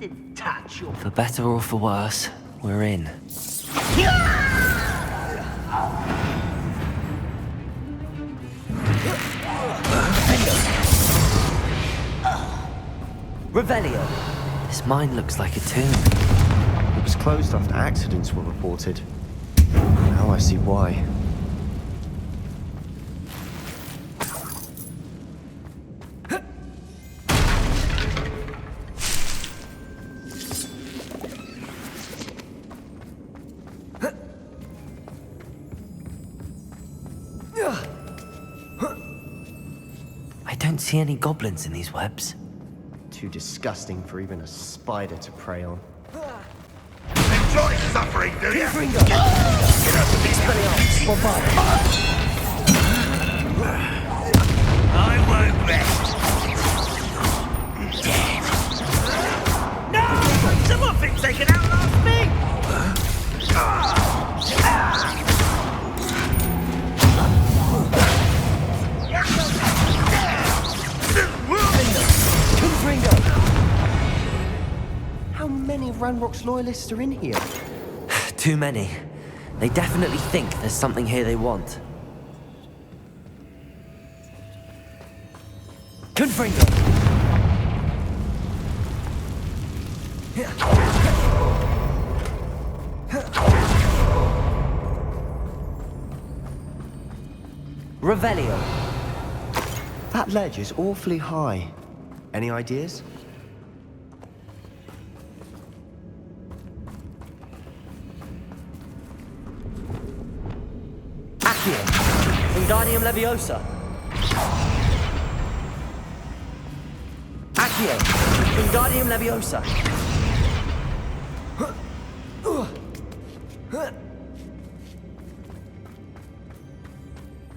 Didn't touch your... For better or for worse, we're in. Revelio. This mine looks like a tomb. It was closed after accidents were reported. Now I see why. I don't see any goblins in these webs. Too disgusting for even a spider to prey on. Enjoy suffering, do you? I won't rest. Dead. No! Someone thinks they can outlast me! How many Ranrock's loyalists are in here? Too many. They definitely think there's something here they want. Confringo! Revelio. That ledge is awfully high. Any ideas? Accio. Wingardium Leviosa. Accio. Wingardium Leviosa.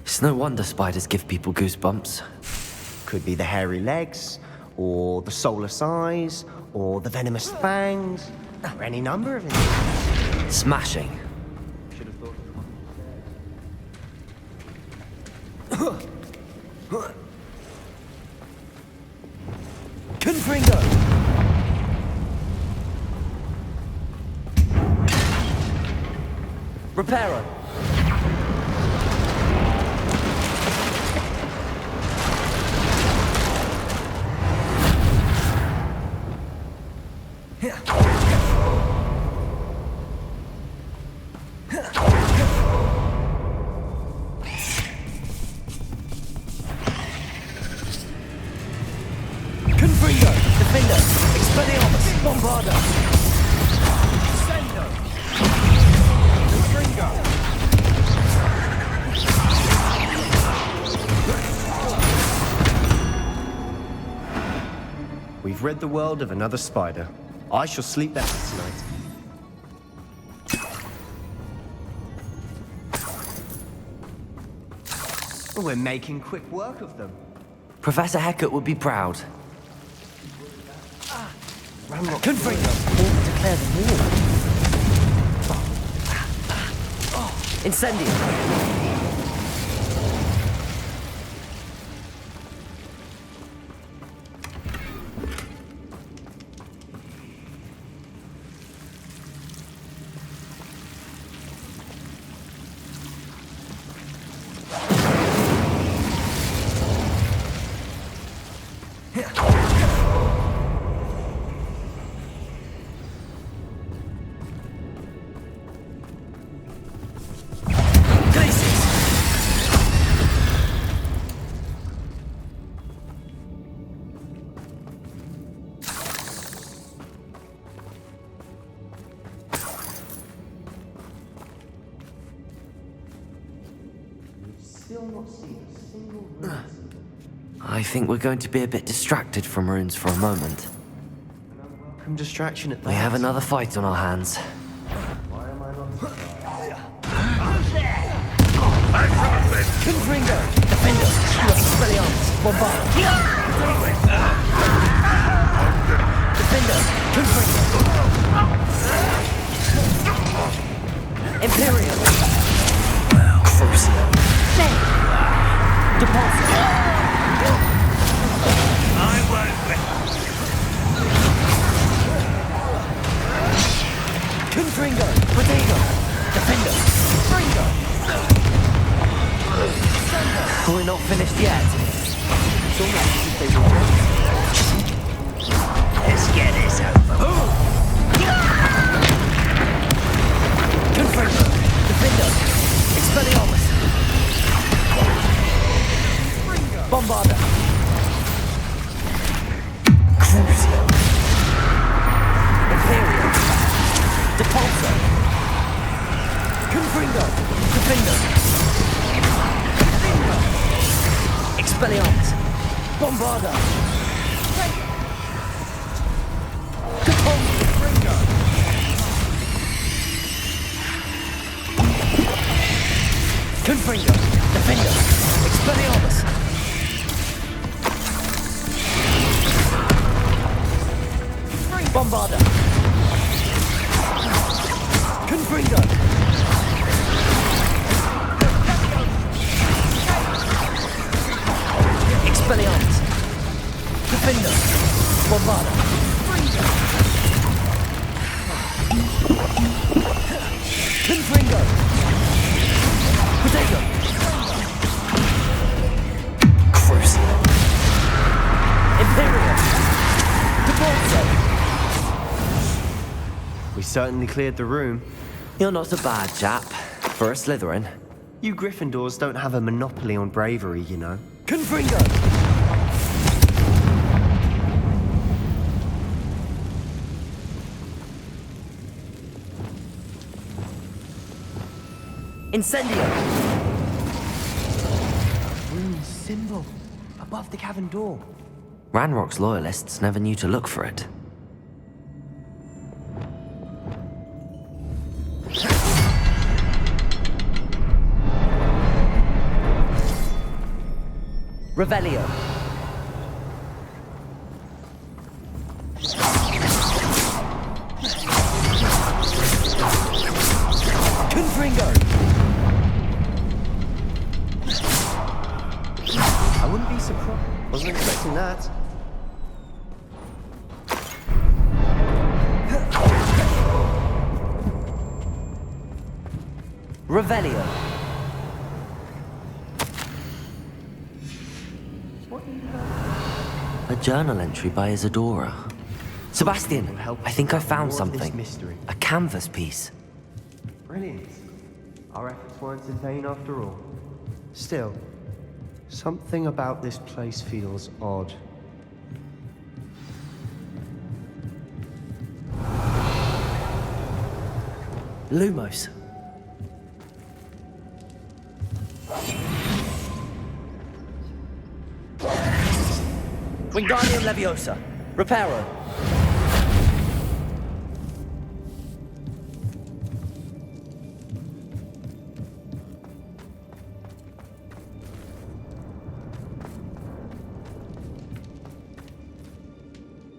It's no wonder spiders give people goosebumps. Could be the hairy legs, or the soulless eyes, or the venomous fangs, or any number of it. Smashing. Confringo! Reparo! Confringo! Defender! Expelliarmus! Bombarda! Sendo! Confringo! We've rid the world of another spider. I shall sleep better tonight. We're making quick work of them. Professor Hecat would be proud. Ranrock Confringo! or declare the war. Incendio! I think we're going to be a bit distracted from runes for a moment. Welcome distraction at that. We have another fight on our hands. Why am I not? Confringo! Defender! Expelliarmus! Bombarda! Defender! Confringo! Imperial! Crucio! Deposit! I won't rest. Confringo! Potato! Defender! Fringo! We're not finished yet. It's almost as if they were ready. Let's get this over. Confringo! Defender! Expelliarmus! Bombarda! Crucio! Imperial! Depulso! Confringo! Defender! Expelliarmus! Bombarda! Confringo! Confringo! Defender! Expelliarmus! Bombarda! Confringo! Expelliarmus! Defender! Bombarda! Confringo! Potato! Crucio! Imperial! Depulso! We certainly cleared the room. You're not a bad chap for a Slytherin. You Gryffindors don't have a monopoly on bravery, you know. Confringo! Incendio! Rune symbol above the cavern door. Ranrock's loyalists never knew to look for it. Revelio. Confringo. I wouldn't be surprised. Wasn't expecting that. Revelio. A journal entry by Isadora. Sebastian, I think I found something. Mystery. A canvas piece. Brilliant. Our efforts weren't in vain after all. Still, something about this place feels odd. Lumos. Wingardium Leviosa. Reparo.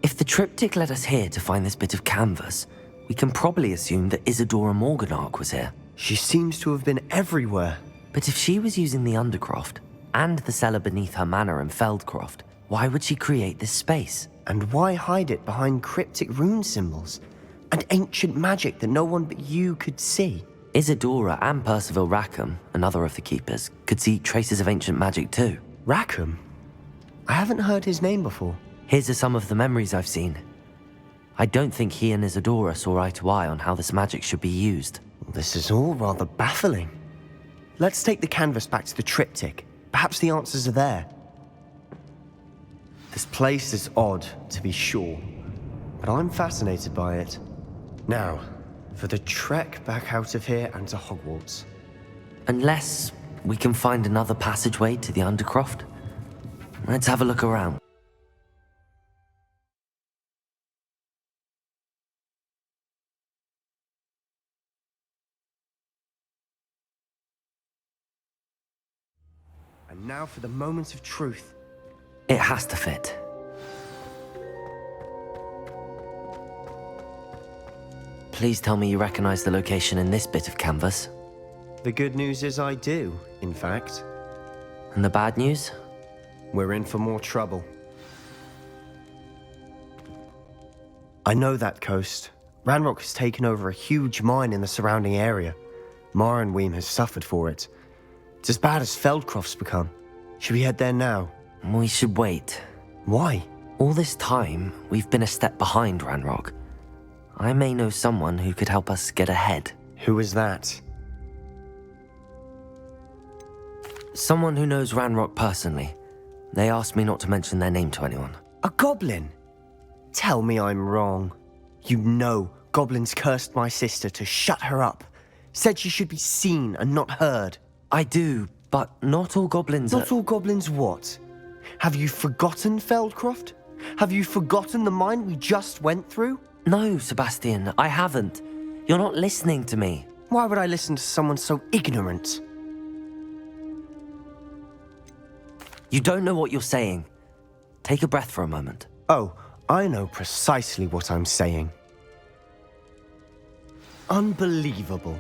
If the triptych led us here to find this bit of canvas, we can probably assume that Isadora Morganach was here. She seems to have been everywhere. But if she was using the Undercroft, and the cellar beneath her manor in Feldcroft, why would she create this space? And why hide it behind cryptic rune symbols? And ancient magic that no one but you could see? Isadora and Percival Rackham, another of the Keepers, could see traces of ancient magic too. Rackham? I haven't heard his name before. Here's some of the memories I've seen. I don't think he and Isadora saw eye to eye on how this magic should be used. This is all rather baffling. Let's take the canvas back to the triptych. Perhaps the answers are there. This place is odd, to be sure, but I'm fascinated by it. Now, for the trek back out of here and to Hogwarts. Unless we can find another passageway to the Undercroft. Let's have a look around. And now for the moment of truth. It has to fit. Please tell me you recognize the location in this bit of canvas. The good news is I do, in fact. And the bad news? We're in for more trouble. I know that coast. Ranrock has taken over a huge mine in the surrounding area. Morinweem has suffered for it. It's as bad as Feldcroft's become. Should we head there now? We should wait. Why? All this time, we've been a step behind Ranrock. I may know someone who could help us get ahead. Who is that? Someone who knows Ranrock personally. They asked me not to mention their name to anyone. A goblin? Tell me I'm wrong. You know goblins cursed my sister to shut her up. Said she should be seen and not heard. I do, but not all goblins Not all goblins what? Have you forgotten Feldcroft? Have you forgotten the mine we just went through? No, Sebastian, I haven't. You're not listening to me. Why would I listen to someone so ignorant? You don't know what you're saying. Take a breath for a moment. Oh, I know precisely what I'm saying. Unbelievable.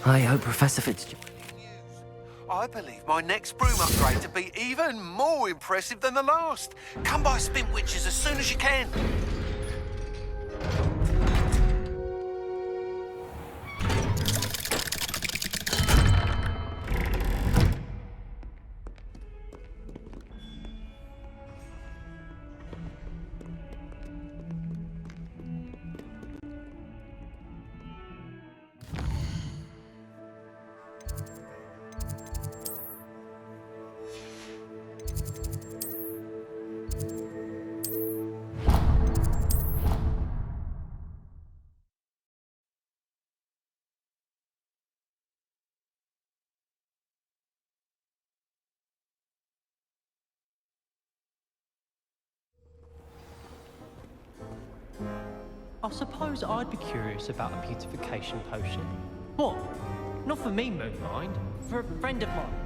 I hope Professor Fitzgerald... I believe my next broom upgrade to be even more impressive than the last. Come by Spint Witches as soon as you can. I suppose I'd be curious about a beautification potion. What? Not for me, Moonmind. For a friend of mine.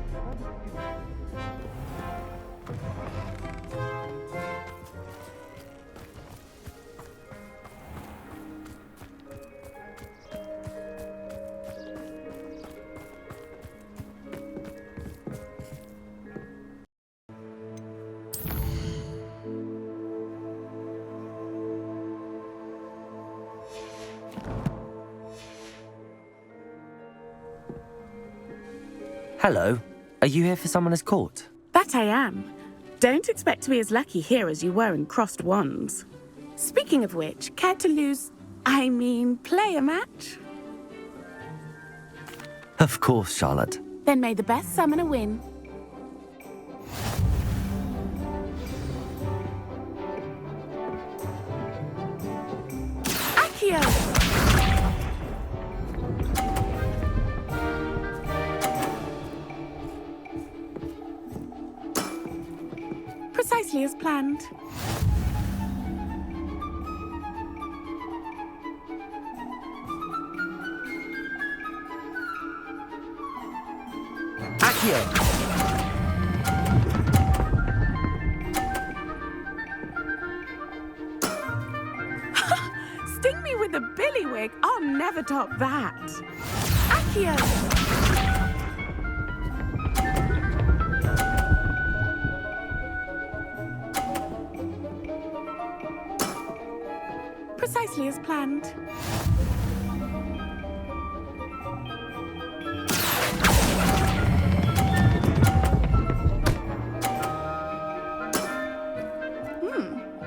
Hello. Are you here for Summoner's Court? That I am. Don't expect to be as lucky here as you were in Crossed Wands. Speaking of which, care to play a match? Of course, Charlotte. Then may the best summoner win. Accio! Precisely as planned. Accio! Sting me with a billywig. I'll never top that. Accio! Precisely as planned.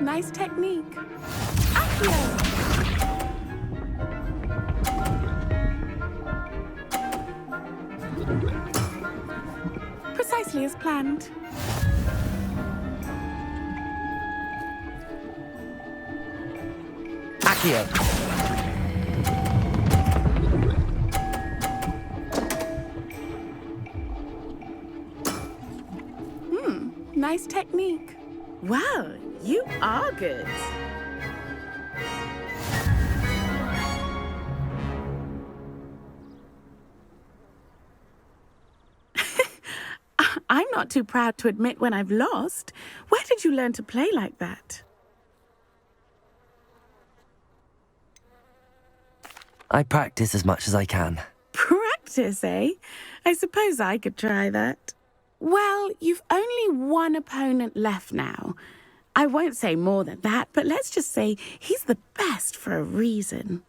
Nice technique. Accio! Precisely as planned. Accio! Nice technique. Wow, you are good. I'm not too proud to admit when I've lost. Where did you learn to play like that? I practice as much as I can. Practice, eh? I suppose I could try that. Well, you've only one opponent left now. I won't say more than that, but let's just say he's the best for a reason.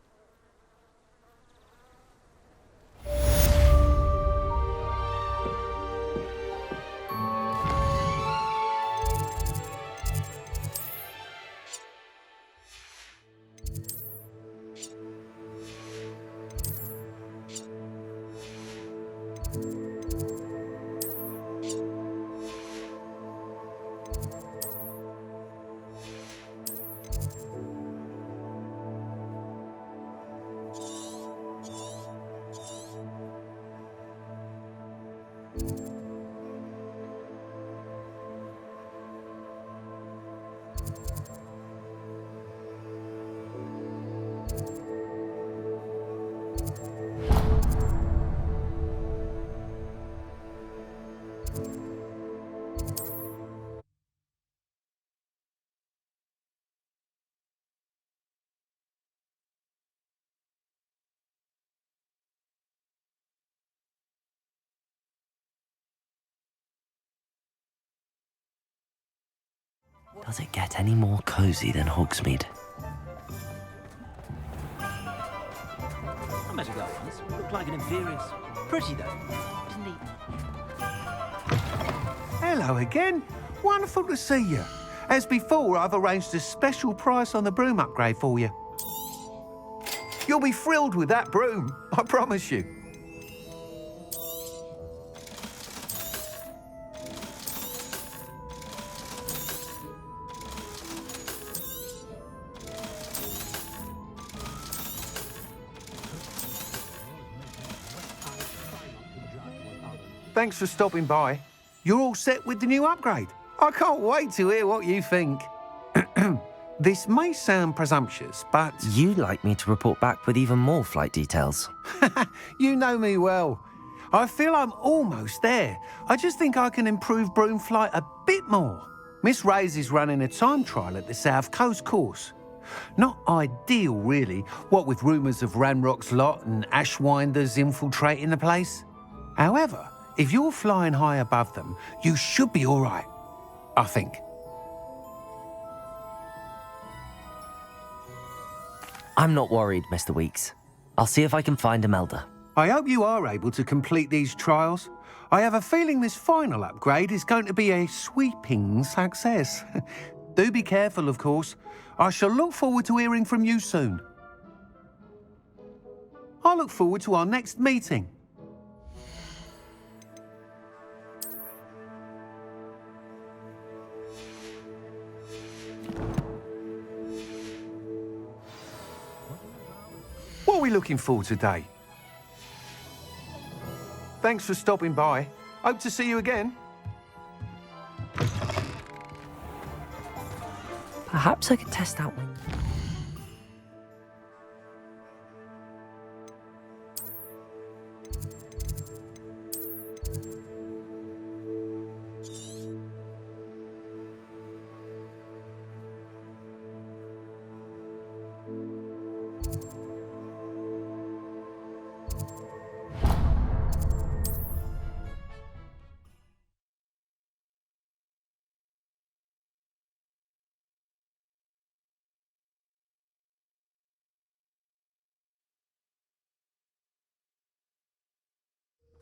Does it get any more cozy than Hogsmeade? I met a guy once. Looked like an Imperius. Pretty though, isn't he? Hello again. Wonderful to see you. As before, I've arranged a special price on the broom upgrade for you. You'll be thrilled with that broom, I promise you. Thanks for stopping by. You're all set with the new upgrade. I can't wait to hear what you think. This may sound presumptuous, but... You'd like me to report back with even more flight details. You know me well. I feel I'm almost there. I just think I can improve broom flight a bit more. Miss Ray's is running a time trial at the South Coast course. Not ideal, really, what with rumours of Ranrock's lot and Ashwinders infiltrating the place. However, if you're flying high above them, you should be all right, I think. I'm not worried, Mr. Weeks. I'll see if I can find Imelda. I hope you are able to complete these trials. I have a feeling this final upgrade is going to be a sweeping success. Do be careful, of course. I shall look forward to hearing from you soon. I look forward to our next meeting. What are we looking for today? Thanks for stopping by. Hope to see you again. Perhaps I could test out one.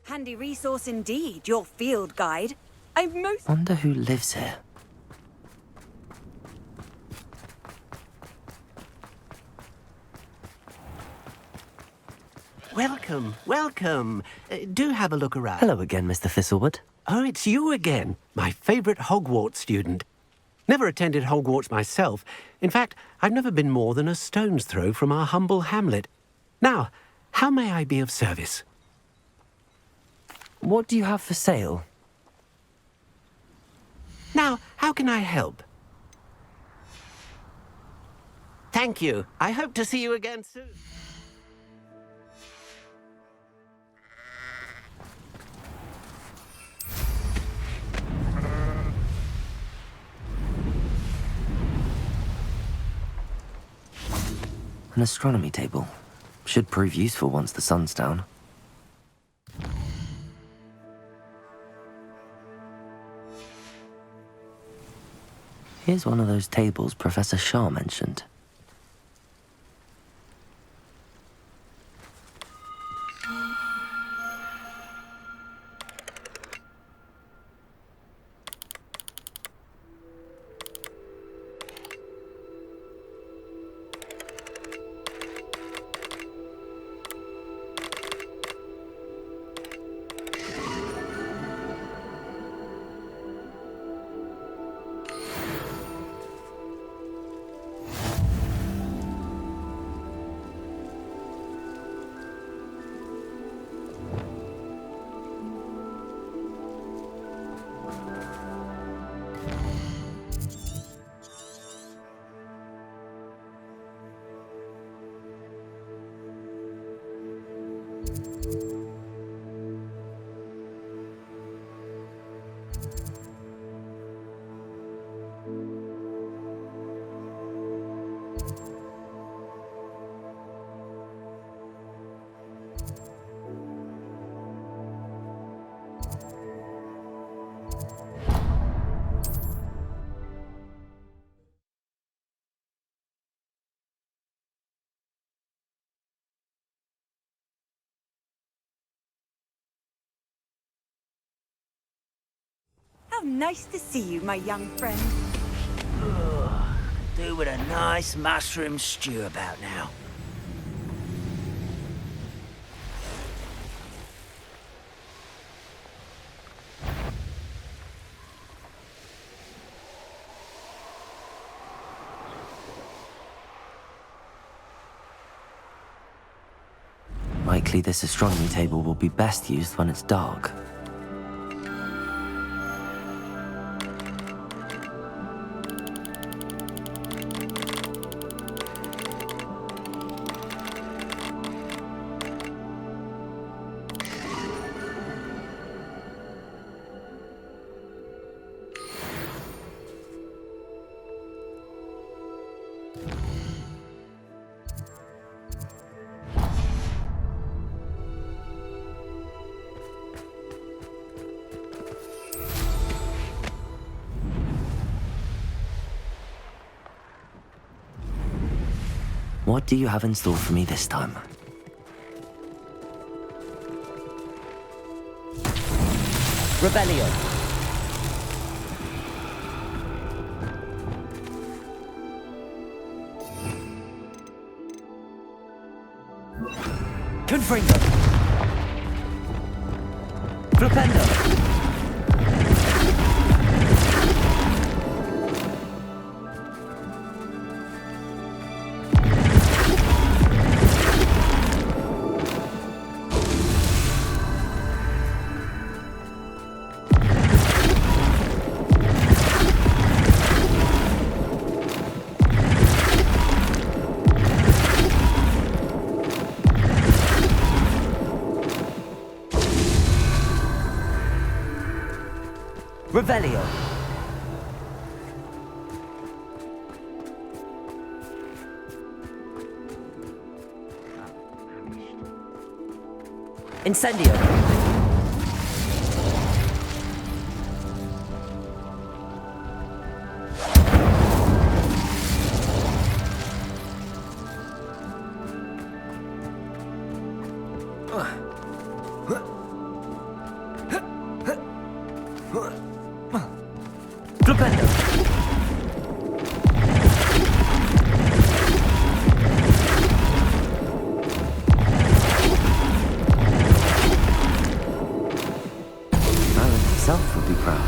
Handy resource indeed, your field guide. I'm most... Wonder who lives here. Welcome, welcome. Do have a look around. Hello again, Mr. Thistlewood. Oh, it's you again, my favourite Hogwarts student. Never attended Hogwarts myself. In fact, I've never been more than a stone's throw from our humble hamlet. Now, how may I be of service? What do you have for sale? Now, how can I help? Thank you. I hope to see you again soon. An astronomy table. Should prove useful once the sun's down. Here's one of those tables Professor Shah mentioned. How nice to see you, my young friend. Do with a nice mushroom stew about now. Likely this astronomy table will be best used when it's dark. What do you have in store for me this time? Rebellion. Confringo. Flipendo. Revelio. Incendio. Flipendo. Alan himself would be proud.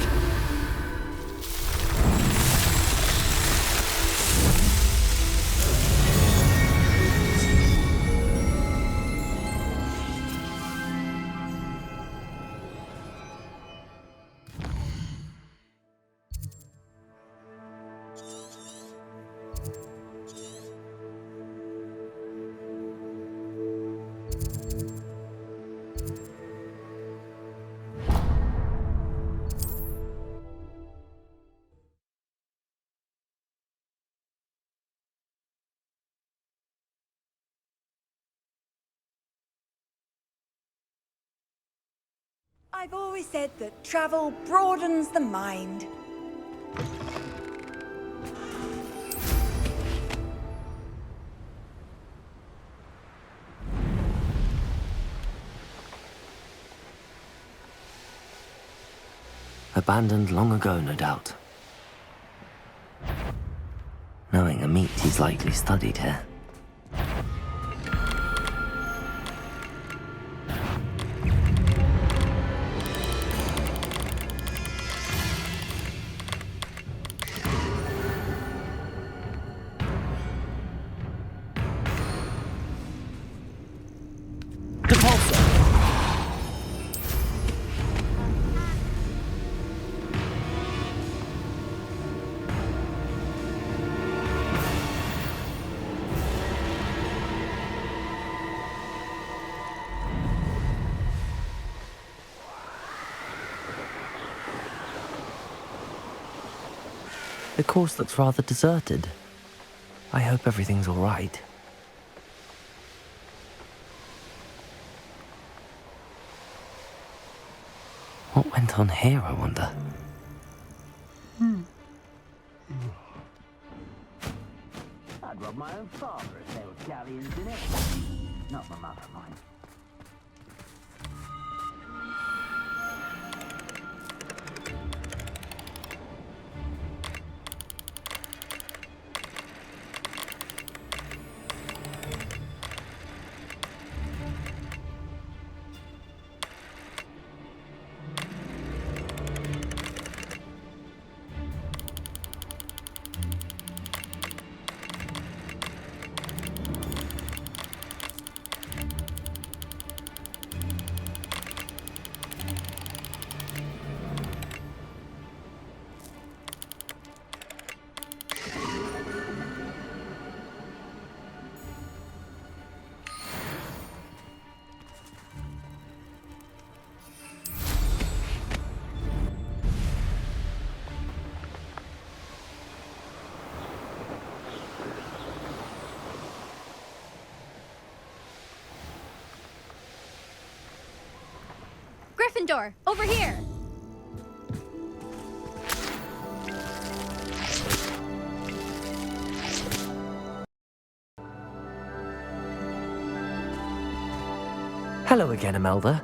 I've always said that travel broadens the mind. Abandoned long ago, no doubt. Knowing Amit, he's likely studied here. The course looks rather deserted. I hope everything's all right. What went on here, I wonder? I'd rob my own father if there were galleons in it. Not my mother, mind. Gryffindor, over here! Hello again, Imelda.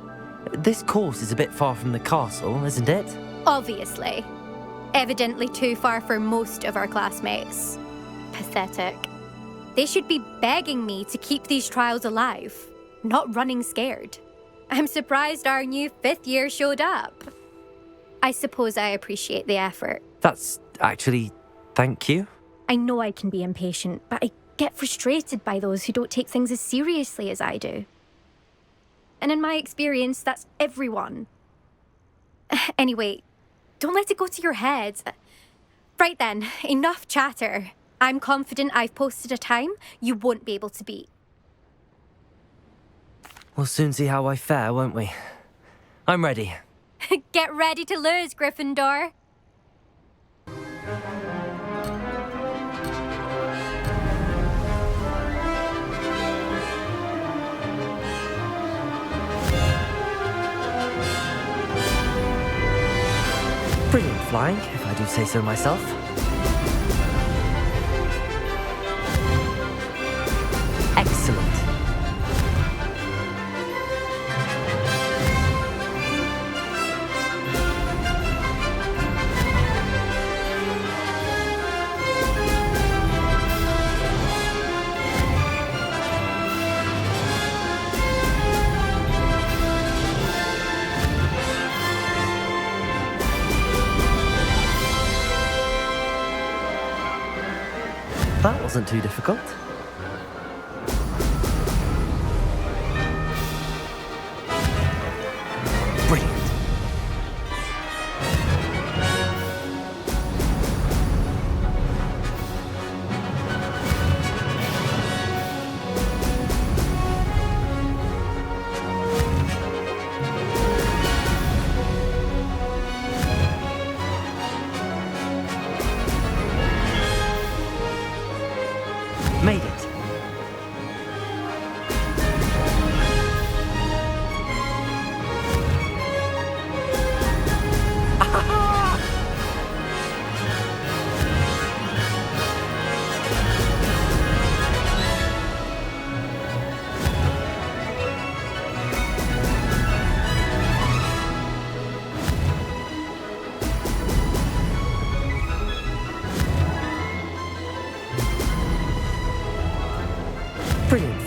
This course is a bit far from the castle, isn't it? Obviously. Evidently too far for most of our classmates. Pathetic. They should be begging me to keep these trials alive, not running scared. I'm surprised our new 5th year showed up. I suppose I appreciate the effort. That's actually... thank you. I know I can be impatient, but I get frustrated by those who don't take things as seriously as I do. And in my experience, that's everyone. Anyway, don't let it go to your head. Right then, enough chatter. I'm confident I've posted a time you won't be able to beat. We'll soon see how I fare, won't we? I'm ready. Get ready to lose, Gryffindor. Brilliant flying, if I do say so myself. Excellent. That wasn't too difficult. Brilliant. Made it.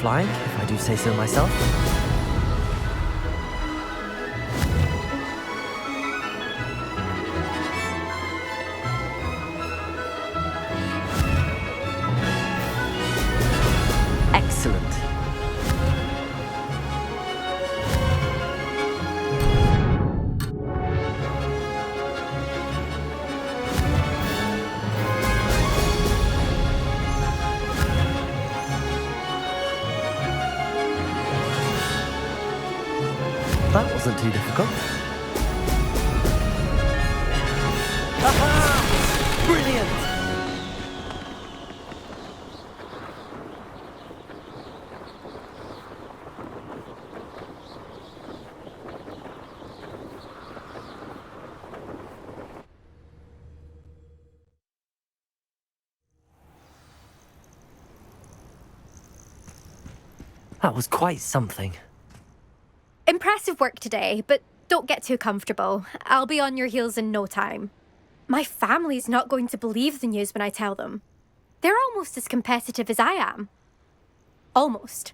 flying, if I do say so myself. Excellent. That wasn't too difficult. Aha! Brilliant! That was quite something. Impressive work today, but don't get too comfortable. I'll be on your heels in no time. My family's not going to believe the news when I tell them. They're almost as competitive as I am. Almost.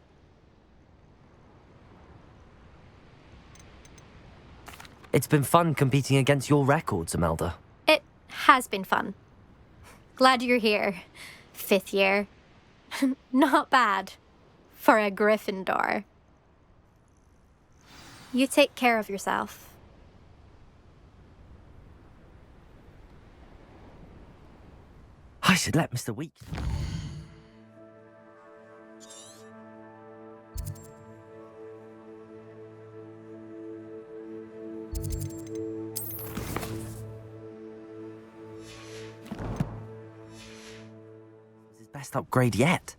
It's been fun competing against your records, Imelda. It has been fun. Glad you're here. 5th year. Not bad. For a Gryffindor. You take care of yourself. I should let Mr. Weeks. It's his best upgrade yet.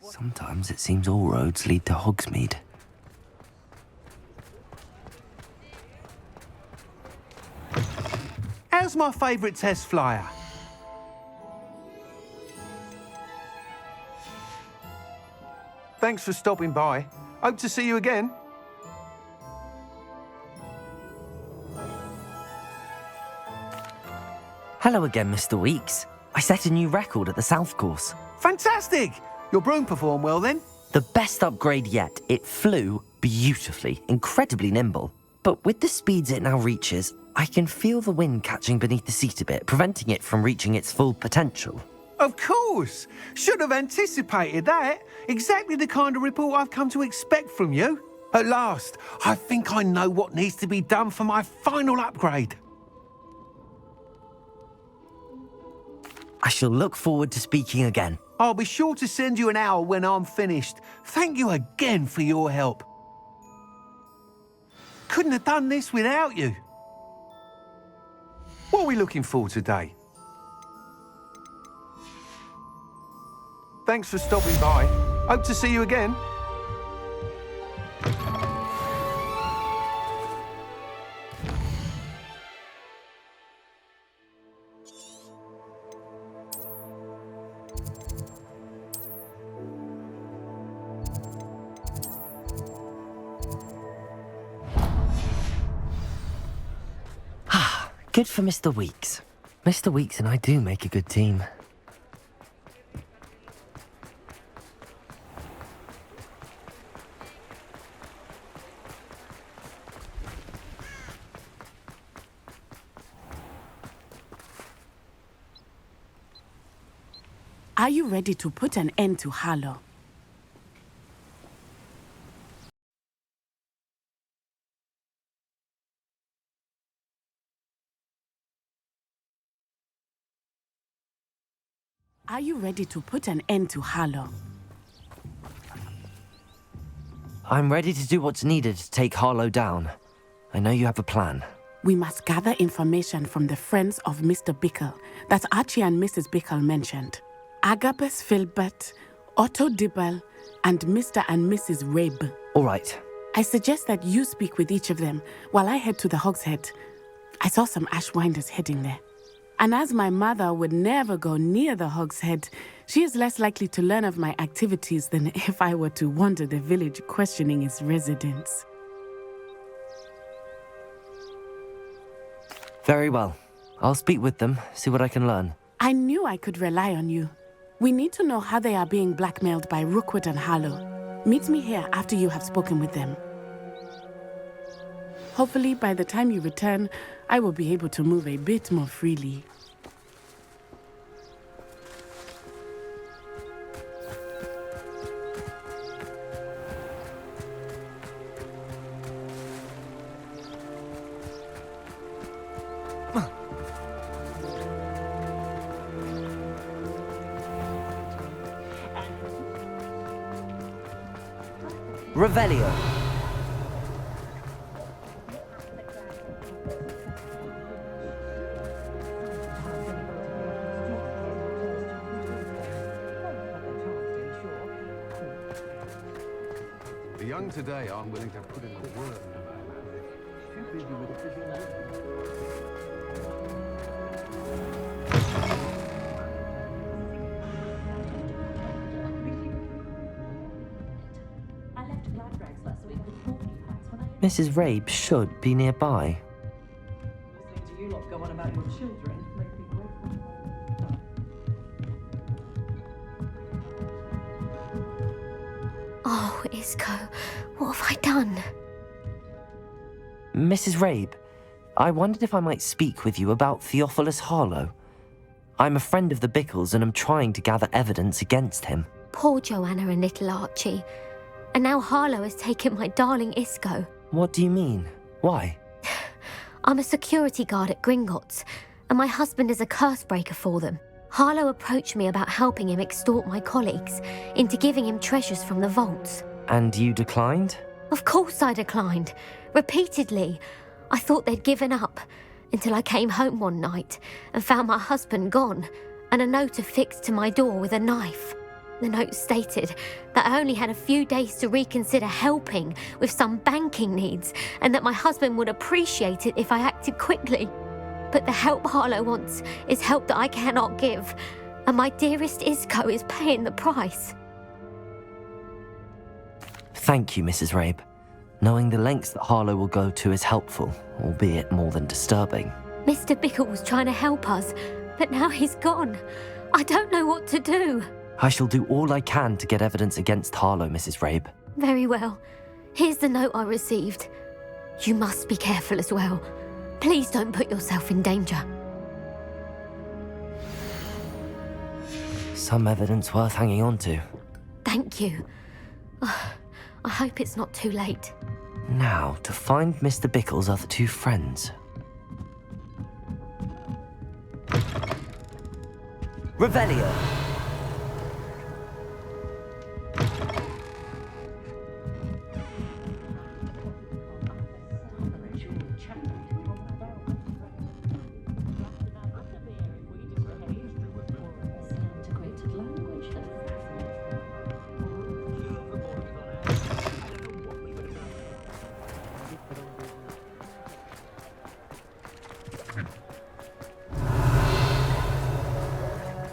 Sometimes it seems all roads lead to Hogsmeade. How's my favourite test flyer? Thanks for stopping by. Hope to see you again. Hello again, Mr. Weeks. I set a new record at the South Course. Fantastic! Your broom performed well then? The best upgrade yet. It flew beautifully, incredibly nimble. But with the speeds it now reaches, I can feel the wind catching beneath the seat a bit, preventing it from reaching its full potential. Of course! Should have anticipated that. Exactly the kind of report I've come to expect from you. At last, I think I know what needs to be done for my final upgrade. I shall look forward to speaking again. I'll be sure to send you an owl when I'm finished. Thank you again for your help. Couldn't have done this without you. What are we looking for today? Thanks for stopping by. Hope to see you again. Good for Mr. Weeks. Mr. Weeks and I do make a good team. Are you ready to put an end to Harlow? Are you ready to put an end to Harlow? I'm ready to do what's needed to take Harlow down. I know you have a plan. We must gather information from the friends of Mr. Bickle that Archie and Mrs. Bickle mentioned. Agabus Filbert, Otto Dibble, and Mr. and Mrs. Rabe. All right. I suggest that you speak with each of them while I head to the Hogshead. I saw some Ashwinders heading there. And as my mother would never go near the Hogshead, she is less likely to learn of my activities than if I were to wander the village questioning its residents. Very well. I'll speak with them, see what I can learn. I knew I could rely on you. We need to know how they are being blackmailed by Rookwood and Harlow. Meet me here after you have spoken with them. Hopefully, by the time you return, I will be able to move a bit more freely. Revelio. The young today aren't willing to put in the work. Too busy with official. Mrs. Rabe should be nearby. Listening to you lot go on about your children make me grateful. Oh, Isco, what have I done? Mrs. Rabe, I wondered if I might speak with you about Theophilus Harlow. I'm a friend of the Bickles and am trying to gather evidence against him. Poor Joanna and little Archie. And now Harlow has taken my darling Isco. What do you mean? Why? I'm a security guard at Gringotts, and my husband is a curse breaker for them. Harlow approached me about helping him extort my colleagues into giving him treasures from the vaults. And you declined? Of course I declined. Repeatedly. I thought they'd given up, until I came home one night and found my husband gone, and a note affixed to my door with a knife. The note stated that I only had a few days to reconsider helping with some banking needs, and that my husband would appreciate it if I acted quickly. But the help Harlow wants is help that I cannot give, and my dearest Isco is paying the price. Thank you, Mrs. Rabe. Knowing the lengths that Harlow will go to is helpful, albeit more than disturbing. Mr. Bickle was trying to help us, but now he's gone. I don't know what to do. I shall do all I can to get evidence against Harlow, Mrs. Rabe. Very well. Here's the note I received. You must be careful as well. Please don't put yourself in danger. Some evidence worth hanging on to. Thank you. I hope it's not too late. Now, to find Mr. Bickle's other two friends. Revelio.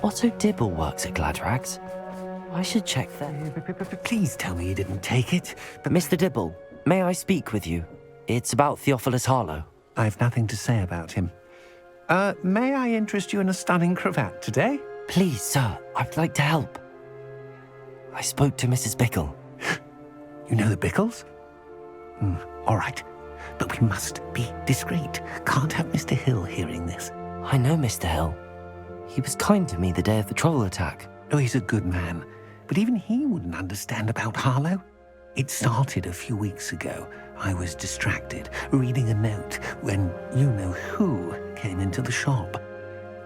Otto Dibble works at Gladrags. I should check that. Please tell me you didn't take it. But Mr. Dibble, may I speak with you? It's about Theophilus Harlow. I've nothing to say about him. May I interest you in a stunning cravat today? Please, sir, I'd like to help. I spoke to Mrs. Bickle. You know the Bickles? All right. But we must be discreet. Can't have Mr. Hill hearing this. I know Mr. Hill. He was kind to me the day of the troll attack. Oh, he's a good man. But even he wouldn't understand about Harlow. It started a few weeks ago. I was distracted, reading a note, when you-know-who came into the shop.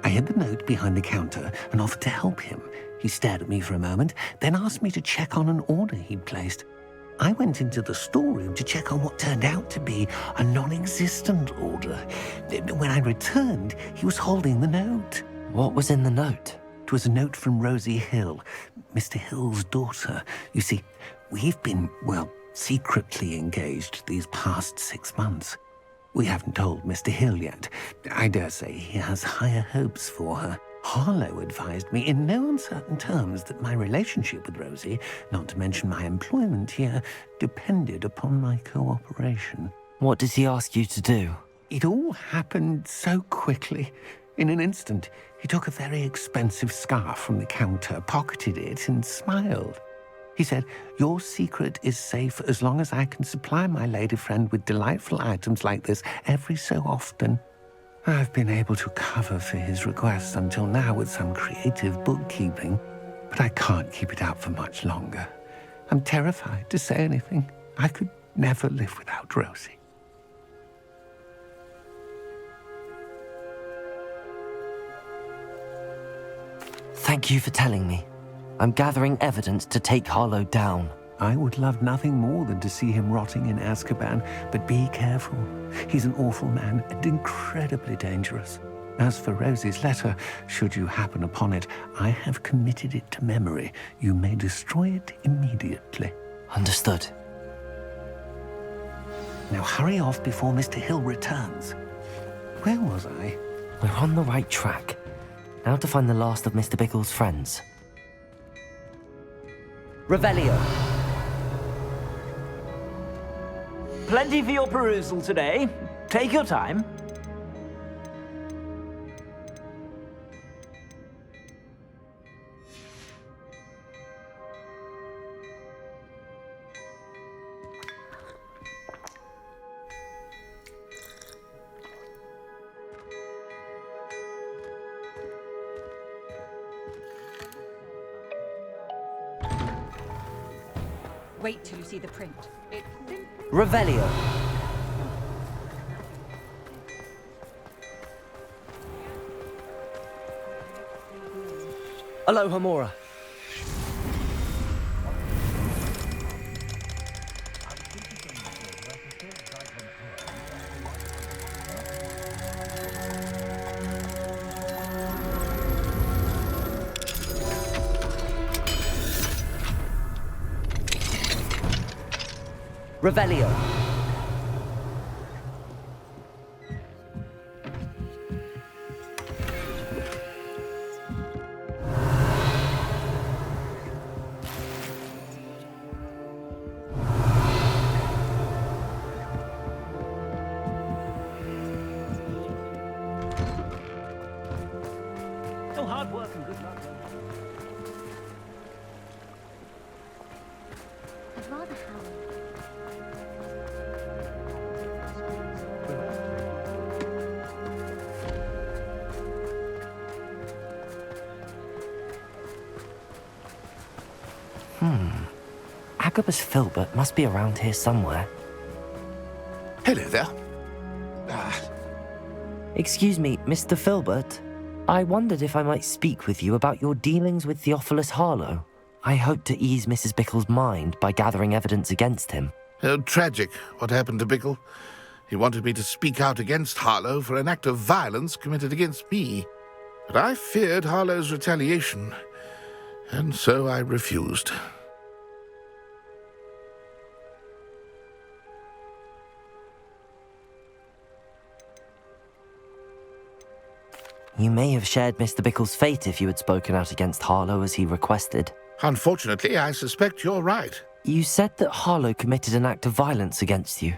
I hid the note behind the counter and offered to help him. He stared at me for a moment, then asked me to check on an order he'd placed. I went into the storeroom to check on what turned out to be a non-existent order. When I returned, he was holding the note. What was in the note? It was a note from Rosie Hill, Mr. Hill's daughter. You see, we've been, well, secretly engaged these past 6 months. We haven't told Mr. Hill yet. I dare say he has higher hopes for her. Harlow advised me in no uncertain terms that my relationship with Rosie, not to mention my employment here, depended upon my cooperation. What did he ask you to do? It all happened so quickly. In an instant, he took a very expensive scarf from the counter, pocketed it, and smiled. He said, "Your secret is safe as long as I can supply my lady friend with delightful items like this every so often." I've been able to cover for his requests until now with some creative bookkeeping, but I can't keep it up for much longer. I'm terrified to say anything. I could never live without Rosie. Thank you for telling me. I'm gathering evidence to take Harlow down. I would love nothing more than to see him rotting in Azkaban, but be careful. He's an awful man and incredibly dangerous. As for Rosie's letter, should you happen upon it, I have committed it to memory. You may destroy it immediately. Understood. Now hurry off before Mr. Hill returns. Where was I? We're on the right track. Now to find the last of Mr. Bickle's friends. Revelio. Plenty for your perusal today. Take your time. Wait till you see the print. Revelio. Aloha Mora. Revelio. Still hard work and good luck. I'd rather have Agabus Filbert must be around here somewhere. Hello there. Excuse me, Mr. Filbert. I wondered if I might speak with you about your dealings with Theophilus Harlow. I hope to ease Mrs. Bickle's mind by gathering evidence against him. Oh, tragic what happened to Bickle. He wanted me to speak out against Harlow for an act of violence committed against me. But I feared Harlow's retaliation, and so I refused. You may have shared Mr. Bickle's fate if you had spoken out against Harlow as he requested. Unfortunately, I suspect you're right. You said that Harlow committed an act of violence against you.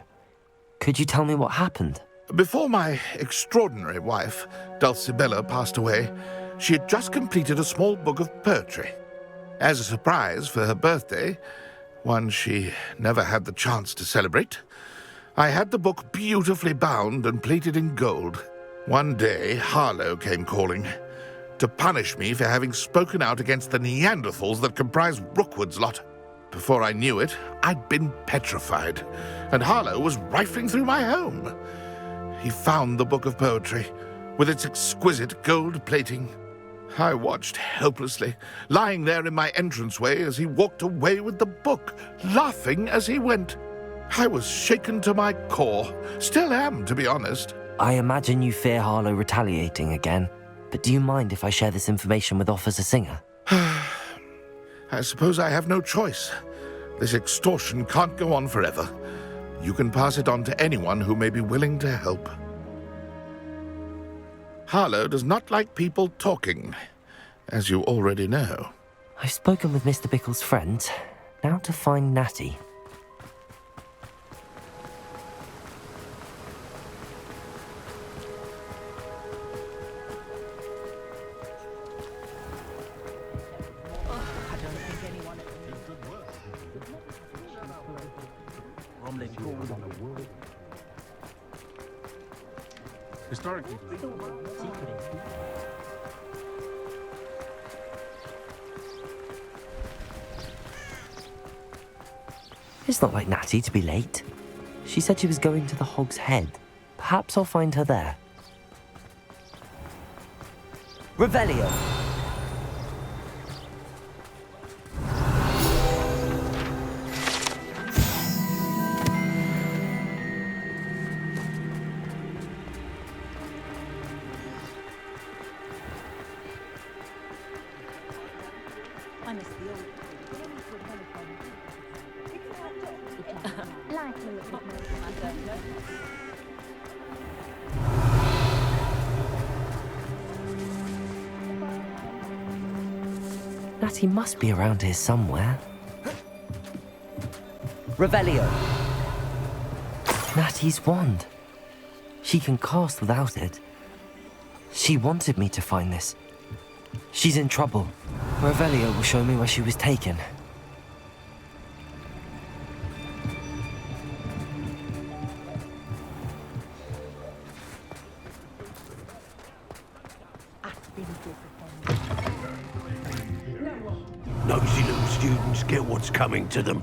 Could you tell me what happened? Before my extraordinary wife, Dulcibella, passed away, she had just completed a small book of poetry. As a surprise for her birthday, one she never had the chance to celebrate, I had the book beautifully bound and plated in gold. One day, Harlow came calling to punish me for having spoken out against the Neanderthals that comprise Rookwood's lot. Before I knew it, I'd been petrified, and Harlow was rifling through my home. He found the book of poetry, with its exquisite gold plating. I watched helplessly, lying there in my entranceway as he walked away with the book, laughing as he went. I was shaken to my core, still am, to be honest. I imagine you fear Harlow retaliating again. but do you mind if I share this information with Officer Singer? I suppose I have no choice. This extortion can't go on forever. You can pass it on to anyone who may be willing to help. Harlow does not like people talking, as you already know. I've spoken with Mr. Bickle's friends. Now to find Natty. Historically, It's not like Natty to be late. She said she was going to the Hog's Head. Perhaps I'll find her there. Revelio! Natty must be around here somewhere. Revelio! Natty's wand. She can cast without it. She wanted me to find this. She's in trouble. Revelio will show me where she was taken. Nosy little students get what's coming to them.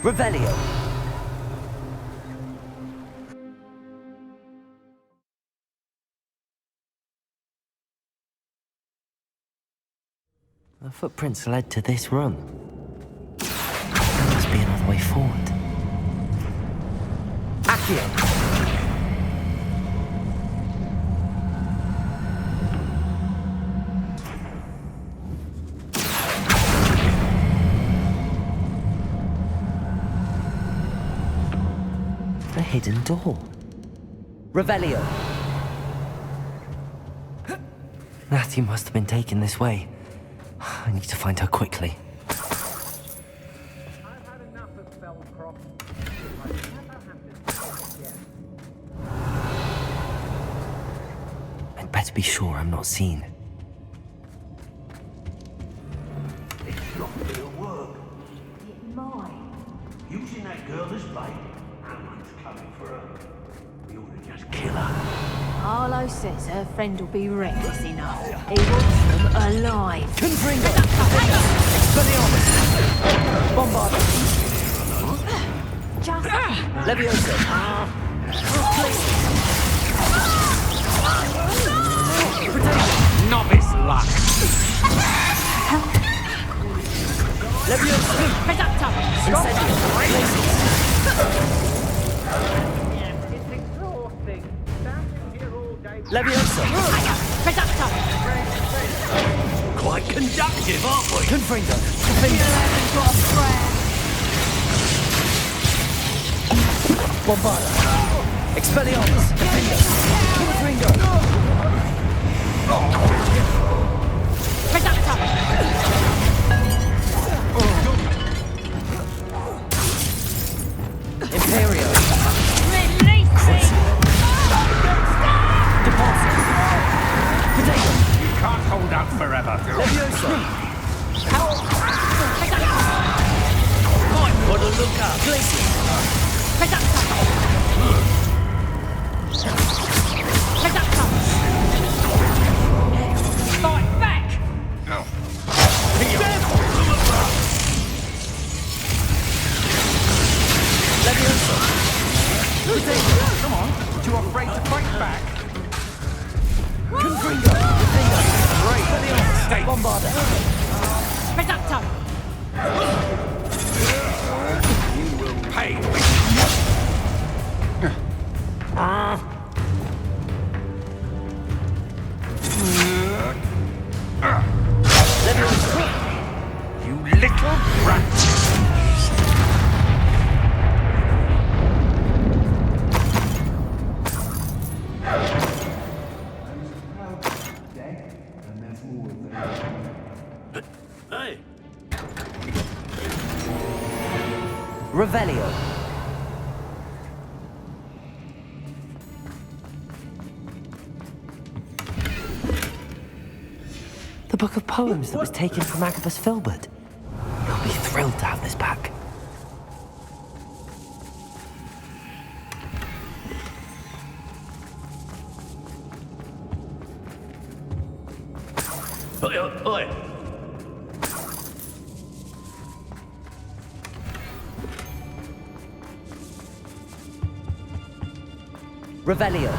Revelio! The footprints led to this room. There must be another way forward. Accio! A hidden door. Revelio! Natty must have been taken this way. I need to find her quickly. I'd better be sure I'm not seen. It's not gonna work. Using that girl as bait. Someone's coming for her. We ought to just kill her. Harlow says her friend will be reckless enough. He wants them alive. Confringo! Expelliarmus! Bombarda! Just... Leviosa! Novice luck! Leviosa! Reductor! Leviosa! Reductor! Quite conductive, aren't we? Confringo! Bombarda! Expelliarmus! Confringo! Reductor! Imperio! Release me! Deposit! Potato! You can't hold out forever. Leviosa! Might want to look up. Glacier! Reductor! Reductor! Fight back! Leviosa! Potato! Come on, too afraid to fight back? Confringo! Stay. Bombarda! Reductor! Pay. deck, and that's all of them. Hey! Revelio. The book of poems that was taken from Agabus Filbert. He'll be thrilled to have this back. Oi, oi! Revelio.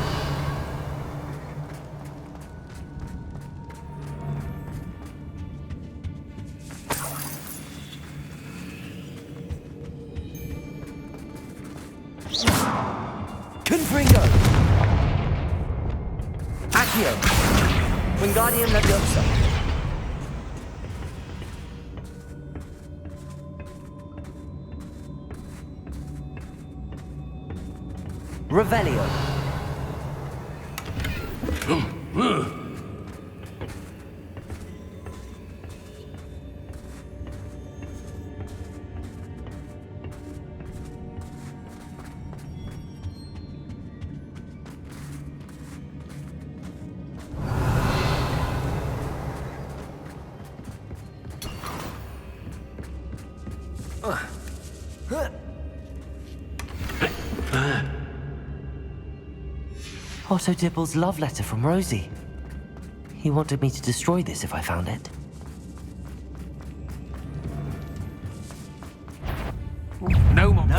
Confringo. Accio. Wingardium Leviosa. Revelio. Otto Dibble's love letter from Rosie. He wanted me to destroy this if I found it. No more. No.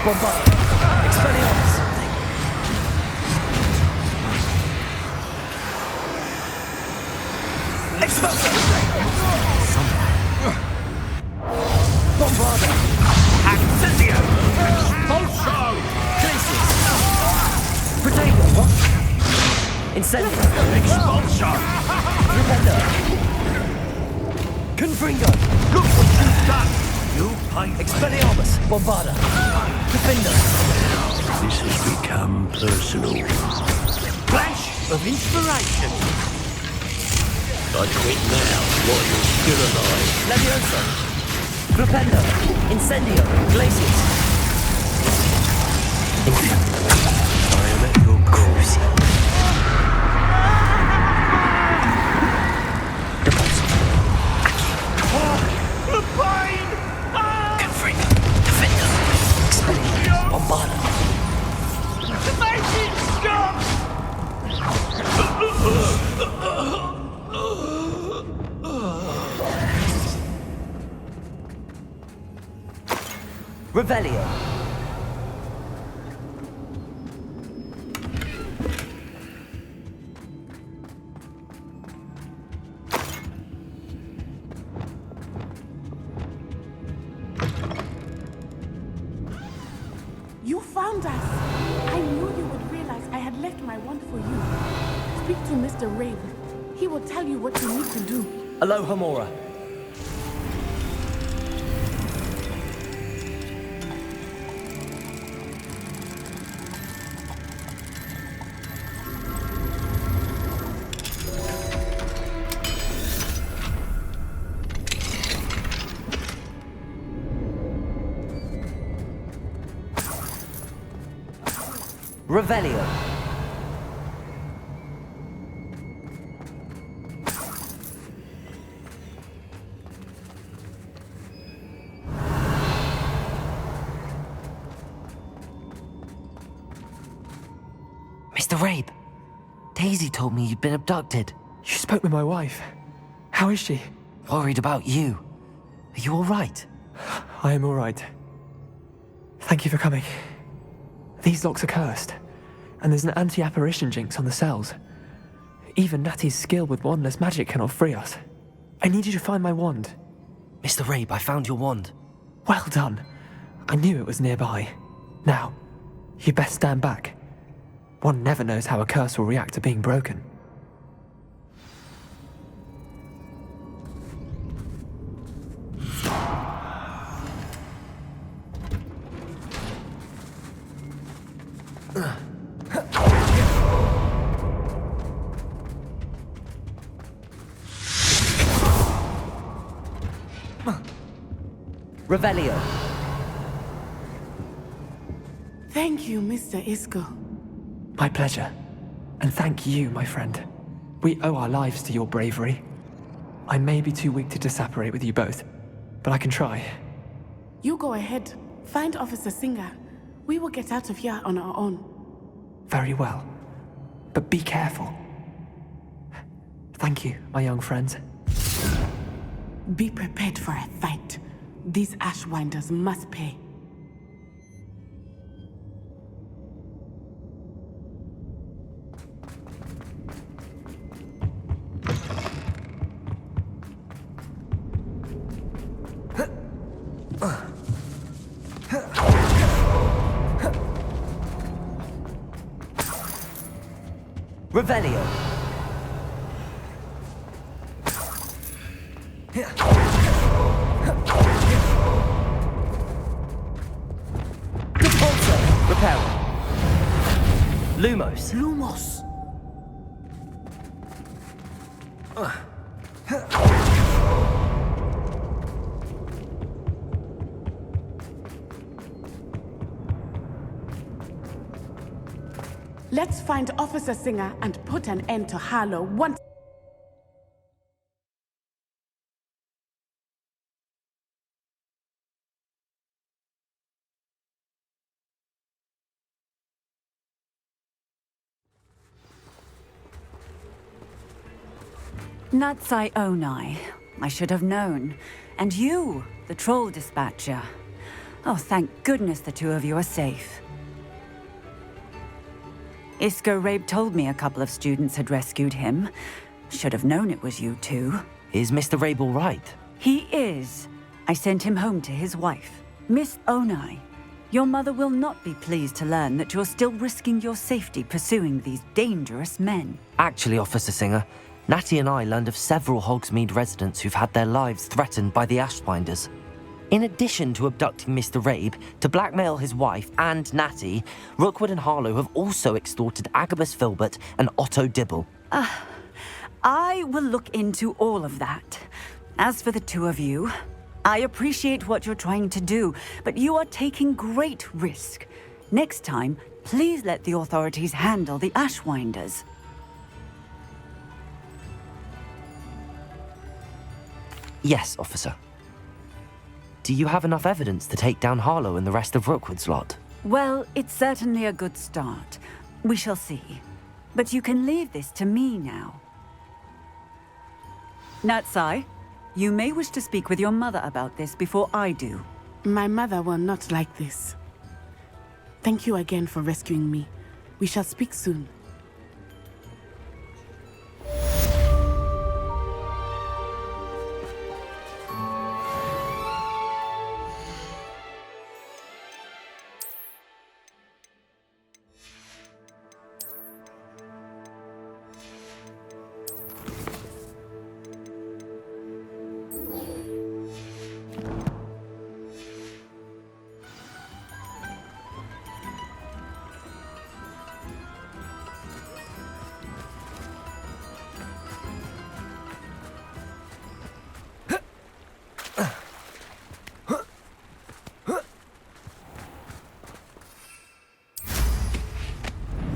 Bombard. Expelliarmus. Expulsor. Bombarda. Accendio. Expulso. Glacius. Protego. What? Incendio. Expulso. Repender. Confringo. Look what you've done. You pay. Expelliarmus. Bombarda. Defender. This has become personal. Flash of inspiration. I quit now while you're still alive. Leviosa. Propendo. Incendio. Glacius. I am at your cruise. The pain! Confringo. Defender. Expelliarmus. Bombarda. Make it stop! Revelio. You found us. I knew you would realize I had left my wand for you. Speak to Mr. Rabe. He will tell you what you need to do. Aloha Mora. Revelio. Mr. Rabe, Daisy told me you'd been abducted. You spoke with my wife. How is she? Worried about you. Are you all right? I am all right. Thank you for coming. These locks are cursed, and there's an anti-apparition jinx on the cells. Even Natty's skill with wandless magic cannot free us. I need you to find my wand. Mr. Rabe, I found your wand. Well done. I knew it was nearby. Now, you best stand back. One never knows how a curse will react to being broken. Revelio. Thank you, Mr. Isco. My pleasure. And thank you, my friend. We owe our lives to your bravery. I may be too weak to disapparate with you both, but I can try. You go ahead. Find Officer Singer. We will get out of here on our own. Very well. But be careful. Thank you, my young friends. Be prepared for a fight. These Ashwinders must pay. Revelio. Repulsor. Repel. Lumos. Lumos. Let's find Officer Singer and put an end to Harlow once. Natsai Onai. I should have known. And you, the troll dispatcher. Oh, thank goodness the two of you are safe. Isco Rabe told me a couple of students had rescued him. Should have known it was you two. Is Mr. Rabe all right? He is. I sent him home to his wife. Miss Onai, your mother will not be pleased to learn that you're still risking your safety pursuing these dangerous men. Actually, Officer Singer, Natty and I learned of several Hogsmeade residents who've had their lives threatened by the Ashwinders. In addition to abducting Mr. Rabe to blackmail his wife and Natty, Rookwood and Harlow have also extorted Agabus Filbert and Otto Dibble. I will look into all of that. As for the two of you, I appreciate what you're trying to do, but you are taking great risk. Next time, please let the authorities handle the Ashwinders. Yes, officer. Do you have enough evidence to take down Harlow and the rest of Rookwood's lot? Well, it's certainly a good start. We shall see. But you can leave this to me now. Natsai, you may wish to speak with your mother about this before I do. My mother will not like this. Thank you again for rescuing me. We shall speak soon.